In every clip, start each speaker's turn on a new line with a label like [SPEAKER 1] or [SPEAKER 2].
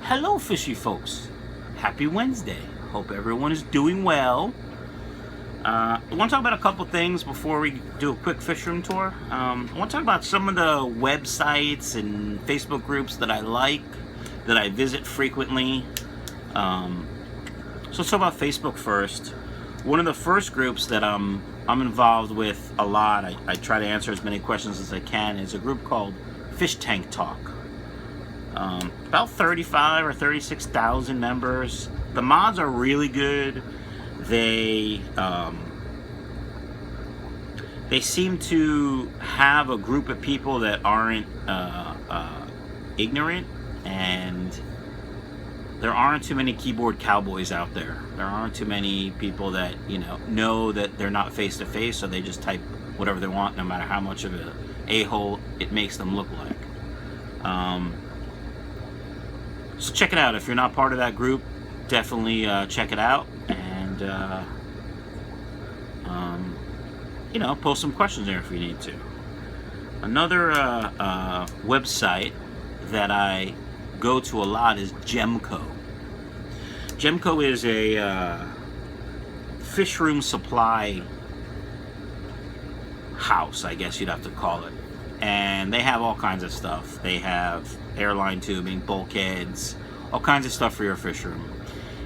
[SPEAKER 1] Hello, fishy folks. Happy Wednesday. Hope everyone is doing well. I want to talk about a couple things before we do a quick Fishroom tour. I want to talk about some of the websites and Facebook groups that I like, that I visit frequently. So let's talk about Facebook first. One of the first groups that I'm involved with a lot, I try to answer as many questions as I can, is a group called Fish Tank Talk. About 35 or 36,000 members. The mods are really good. They seem to have a group of people that aren't ignorant, and there aren't too many keyboard cowboys out there. There aren't too many people that know that they're not face to face, so they just type whatever they want, no matter how much of an a-hole it makes them look like. So check it out. If you're not part of that group, definitely check it out, and post some questions there if you need to. Another website that I go to a lot is Gemco. Gemco is a Fishroom supply house, I guess you'd have to call it. And they have all kinds of stuff. They have airline tubing, bulkheads, all kinds of stuff for your fish room.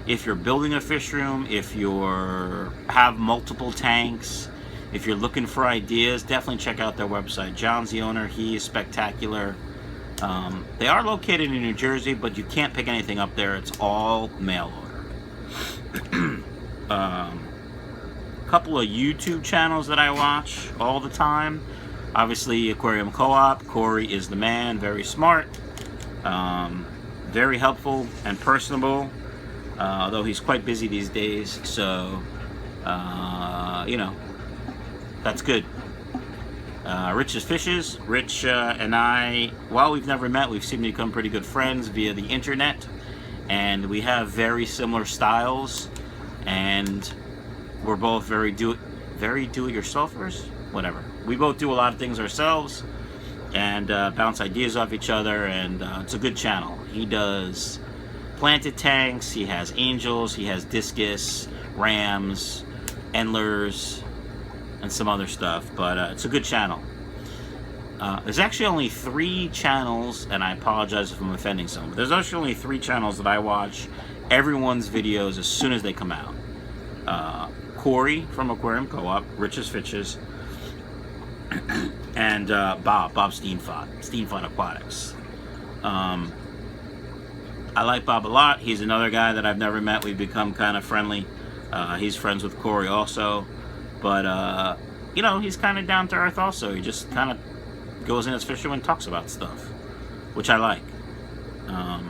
[SPEAKER 1] If you're building a fish room, if you have multiple tanks, if you're looking for ideas, definitely check out their website. John's the owner. He is spectacular. They are located in New Jersey, but you can't pick anything up there. It's all mail order. Couple of YouTube channels that I watch all the time. Obviously, Aquarium Co-op. Corey is the man. Very smart. Very helpful and personable. Although he's quite busy these days. So, that's good. Rich's Fishes. Rich and I, while we've never met, we've seemed to become pretty good friends via the internet. And we have very similar styles. And we're both very do-it-yourselfers. Whatever. We both do a lot of things ourselves and bounce ideas off each other, and it's a good channel. He does planted tanks, he has angels, he has discus, rams, endlers, and some other stuff, but it's a good channel. There's actually only 3 channels, and I apologize if I'm offending someone, but there's actually only 3 channels that I watch everyone's videos as soon as they come out. Corey from Aquarium Co-op, Rich's Fishes, and Bob Steenfod Aquatics. I like Bob a lot. He's another guy that I've never met. We've become kind of friendly. He's friends with Corey also, but he's kind of down to earth also. He just kind of goes in his fish room and talks about stuff, which I like. I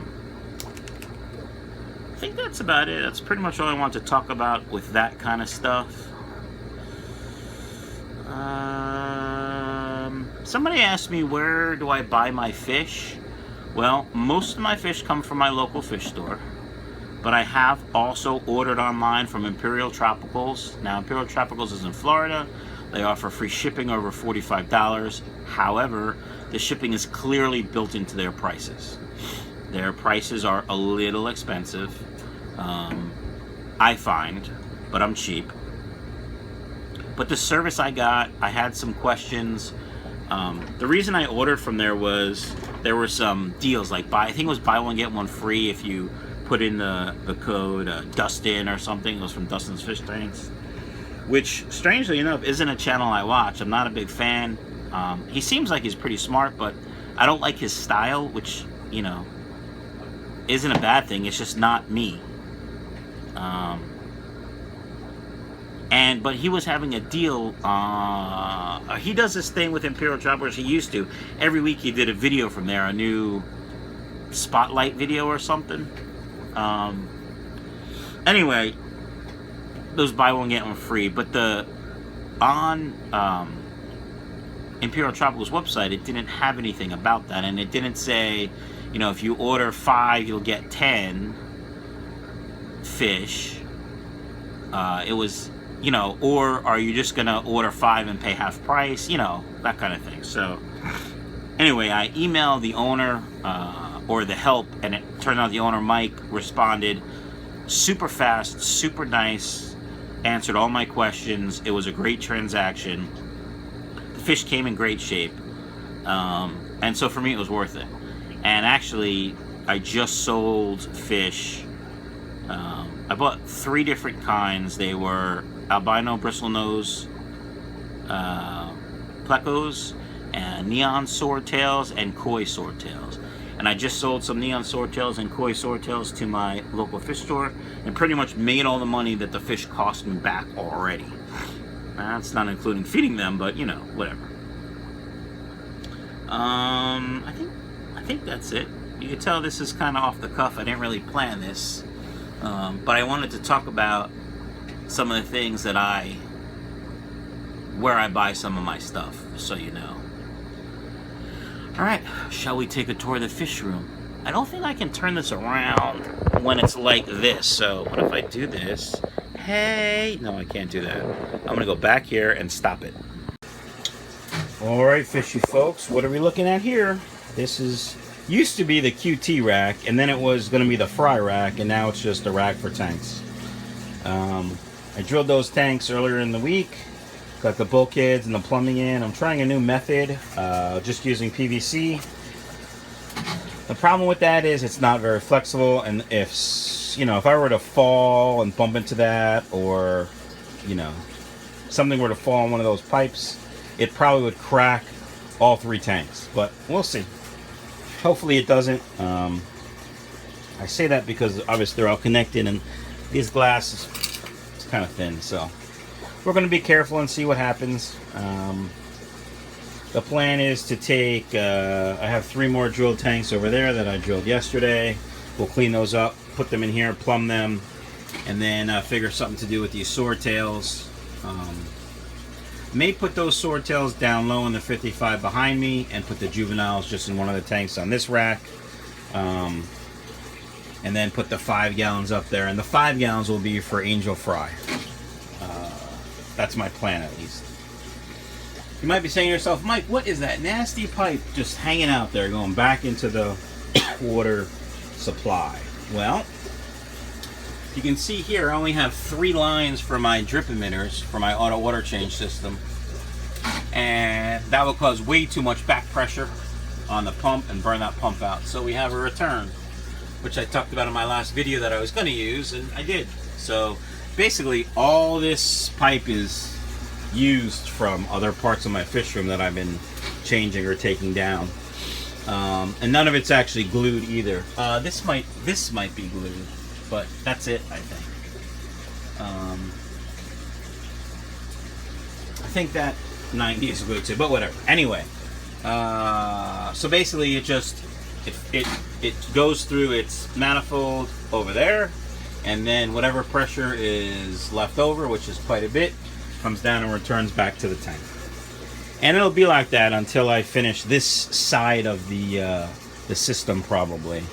[SPEAKER 1] think that's about it. That's pretty much all I want to talk about with that kind of stuff. Somebody asked me, where do I buy my fish? Well, most of my fish come from my local fish store, but I have also ordered online from Imperial Tropicals. Now, Imperial Tropicals is in Florida. They offer free shipping over $45. However, the shipping is clearly built into their prices. Their prices are a little expensive, I find, but I'm cheap. But the service I got, I had some questions. The reason I ordered from there was there were some deals, like I think it was buy one get one free if you put in the code Dustin or something. It was from Dustin's Fish Tanks, which strangely enough isn't a channel I watch. I'm not a big fan. He seems like he's pretty smart, but I don't like his style, which isn't a bad thing. It's just not me. But he was having a deal. He does this thing with Imperial Tropicals. He used to. Every week he did a video from there, a new spotlight video or something. Anyway, those buy one get one free. But on Imperial Tropicals website, it didn't have anything about that, and it didn't say, if you order 5, you'll get 10 fish. It was, or are you just gonna order 5 and pay half price? That kind of thing. So anyway, I emailed the owner or the help, and it turned out the owner, Mike, responded super fast, super nice, answered all my questions. It was a great transaction. The fish came in great shape, and so for me it was worth it. And actually, I just sold fish. I bought 3 different kinds. They were albino bristlenose plecos, and neon swordtails, and koi swordtails. And I just sold some neon swordtails and koi swordtails to my local fish store, and pretty much made all the money that the fish cost me back already. That's not including feeding them, but you know, whatever. I think that's it. You can tell this is kind of off the cuff. I didn't really plan this, but I wanted to talk about some of the things that where I buy some of my stuff, so you know. Alright, shall we take a tour of the fish room? I don't think I can turn this around when it's like this, so what if I do this? Hey, no, I can't do that. I'm gonna go back here and stop it. Alright, fishy folks, what are we looking at here? This used to be the QT rack, and then it was gonna be the fry rack, and now it's just a rack for tanks. I drilled those tanks earlier in the week. Got the bulkheads and the plumbing in. I'm trying a new method, just using PVC. The problem with that is it's not very flexible, and if I were to fall and bump into that, or something were to fall on one of those pipes, it probably would crack all 3 tanks. But we'll see. Hopefully it doesn't. I say that because obviously they're all connected, and these glass is kind of thin, so we're going to be careful and see what happens. The plan is to take, I have 3 more drilled tanks over there that I drilled yesterday. We'll clean those up, put them in here, plumb them, and then figure something to do with these swordtails. May put those swordtails down low in the 55 behind me, and put the juveniles just in one of the tanks on this rack. And then put the 5 gallons up there, and the 5 gallons will be for angel fry. That's my plan, at least. You might be saying to yourself, Mike, what is that nasty pipe just hanging out there going back into the water supply? Well, you can see here I only have 3 lines for my drip emitters for my auto water change system, and that will cause way too much back pressure on the pump and burn that pump out. So we have a return, which I talked about in my last video that I was going to use, and I did. So basically all this pipe is used from other parts of my fish room that I've been changing or taking down, and none of it's actually glued either. This might be glued, but that's it, I think. I think that 90 is glued too, but whatever. Anyway, so basically it goes through its manifold over there, and then whatever pressure is left over, which is quite a bit, comes down and returns back to the tank. And it'll be like that until I finish this side of the system, probably.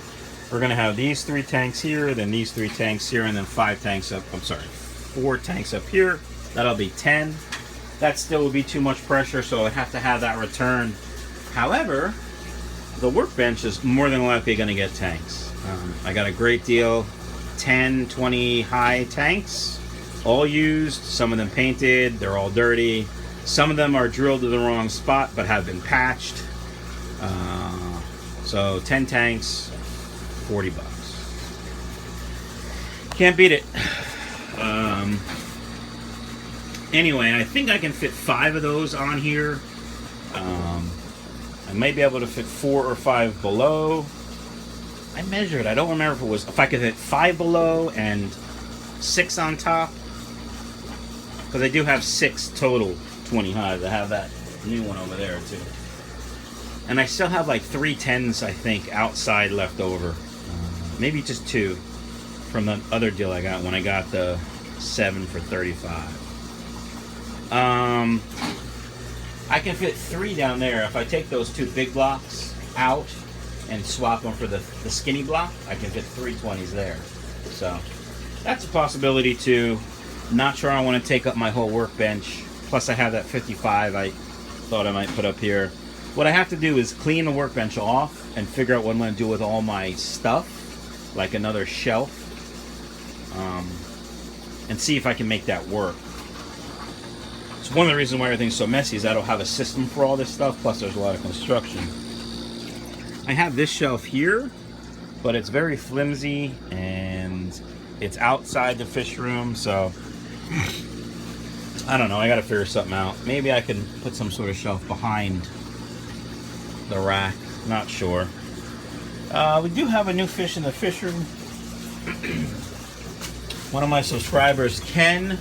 [SPEAKER 1] We're gonna have these 3 tanks here, then these 3 tanks here, and then 5 tanks up, 4 tanks up here. That'll be 10. That still will be too much pressure, so I have to have that return. However, the workbench is more than likely gonna get tanks. I got a great deal. 10, 20 high tanks, all used, some of them painted, they're all dirty. Some of them are drilled to the wrong spot but have been patched. So 10 tanks, $40. Can't beat it. Anyway, I think I can fit 5 of those on here. I may be able to fit 4 or 5 below. I measured, I don't remember if I could hit 5 below and 6 on top, because I do have 6 total 20 hives. I have that new one over there too, and I still have like 3 10s, I think, outside left over. Maybe just 2 from the other deal I got when I got the 7 for $35. I can fit 3 down there. If I take those 2 big blocks out and swap them for the skinny block, I can fit 3 20s there. So that's a possibility too. Not sure I want to take up my whole workbench. Plus I have that 55 I thought I might put up here. what I have to do is clean the workbench off and figure out what I'm going to do with all my stuff, like another shelf, and see if I can make that work. So one of the reasons why everything's so messy is I don't have a system for all this stuff, plus there's a lot of construction. I have this shelf here, but it's very flimsy and it's outside the fish room, so I don't know, I gotta figure something out. Maybe I can put some sort of shelf behind the rack, not sure. We do have a new fish in the fish room. One of my subscribers, Ken,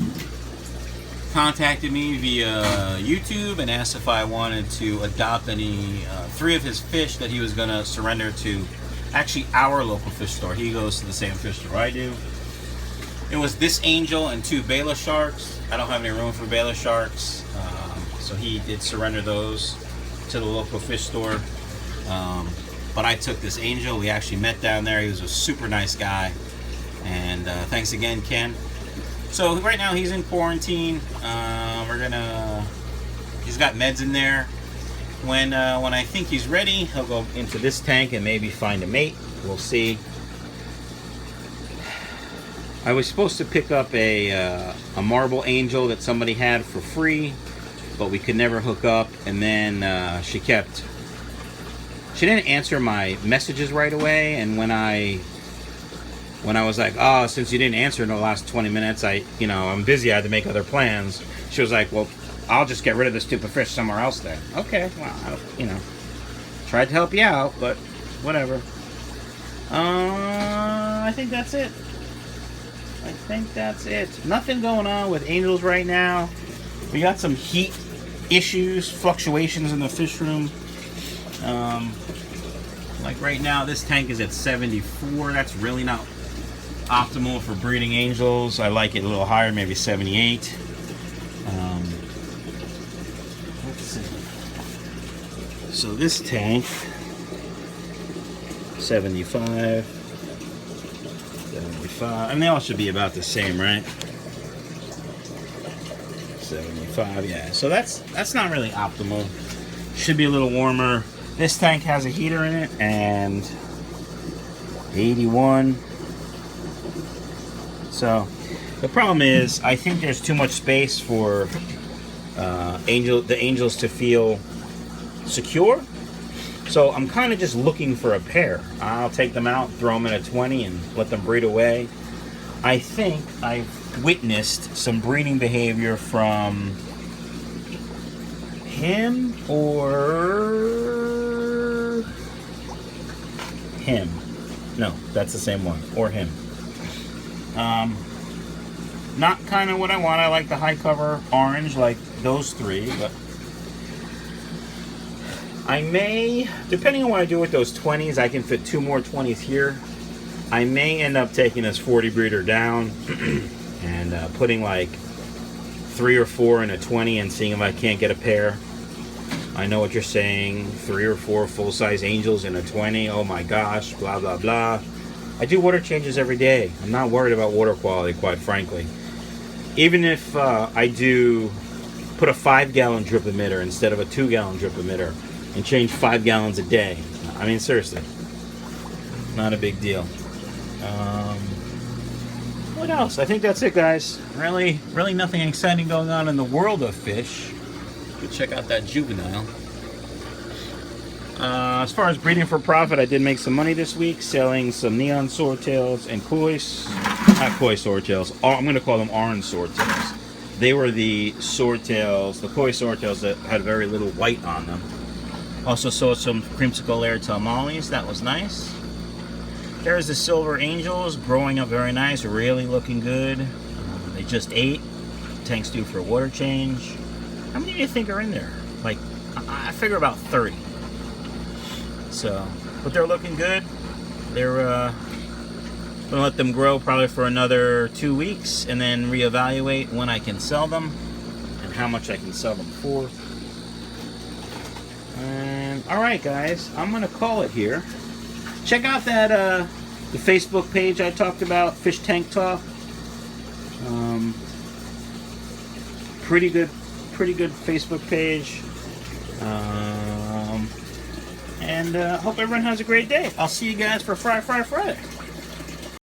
[SPEAKER 1] contacted me via YouTube and asked if I wanted to adopt any 3 of his fish that he was gonna surrender to actually our local fish store. He goes to the same fish store I do. It was this angel and 2 Bala sharks. I don't have any room for Bala sharks, so he did surrender those to the local fish store. But I took this angel. We actually met down there. He was a super nice guy, and thanks again, Ken. So right now he's in quarantine. He's got meds in there. When I think he's ready, he'll go into this tank and maybe find a mate. We'll see. I was supposed to pick up a marble angel that somebody had for free, but we could never hook up. And then she didn't answer my messages right away. And when I was like, oh, since you didn't answer in the last 20 minutes, I'm busy. I had to make other plans. She was like, well, I'll just get rid of this stupid fish somewhere else then. Okay, well, tried to help you out, but whatever. I think that's it. Nothing going on with angels right now. We got some heat issues, fluctuations in the fish room. Like right now, this tank is at 74. That's really not optimal for breeding angels. I like it a little higher, maybe 78. Let's see. So this tank, 75. I mean, they all should be about the same, right? 75, yeah. So that's not really optimal. Should be a little warmer. This tank has a heater in it, and 81. So the problem is, I think there's too much space for the angels to feel secure. So I'm kind of just looking for a pair. I'll take them out, throw them in a 20, and let them breed away. I think I've witnessed some breeding behavior from him or him. No, that's the same one. Or him. Not kind of what I want. I like the high cover orange, like those 3, but I may, depending on what I do with those 20s, I can fit 2 more 20s here. I may end up taking this 40 breeder down and putting like 3 or 4 in a 20 and seeing if I can't get a pair. I know what you're saying, 3 or 4 full-size angels in a 20. Oh my gosh, blah, blah, blah. I do water changes every day. I'm not worried about water quality, quite frankly. Even if I do put a 5-gallon drip emitter instead of a 2-gallon drip emitter and change 5 gallons a day. I mean, seriously, not a big deal. What else? I think that's it, guys. Really nothing exciting going on in the world of fish. Go check out that juvenile. As far as breeding for profit, I did make some money this week selling some neon swordtails and not koi swordtails. I'm going to call them orange swordtails. They were the swordtails, the koi swordtails that had very little white on them. Also sold some creamsicle lyretail mollies. That was nice. There's the silver angels growing up very nice, really looking good. They just ate. Tank's due for a water change. How many do you think are in there? Like, I figure about 30. So, but they're looking good. They're gonna let them grow probably for another 2 weeks and then reevaluate when I can sell them and how much I can sell them for. And all right, guys, I'm gonna call it here. Check out that the Facebook page I talked about, Fish Tank Talk. Pretty good Facebook page. And hope everyone has a great day. I'll see you guys for Fry Friday.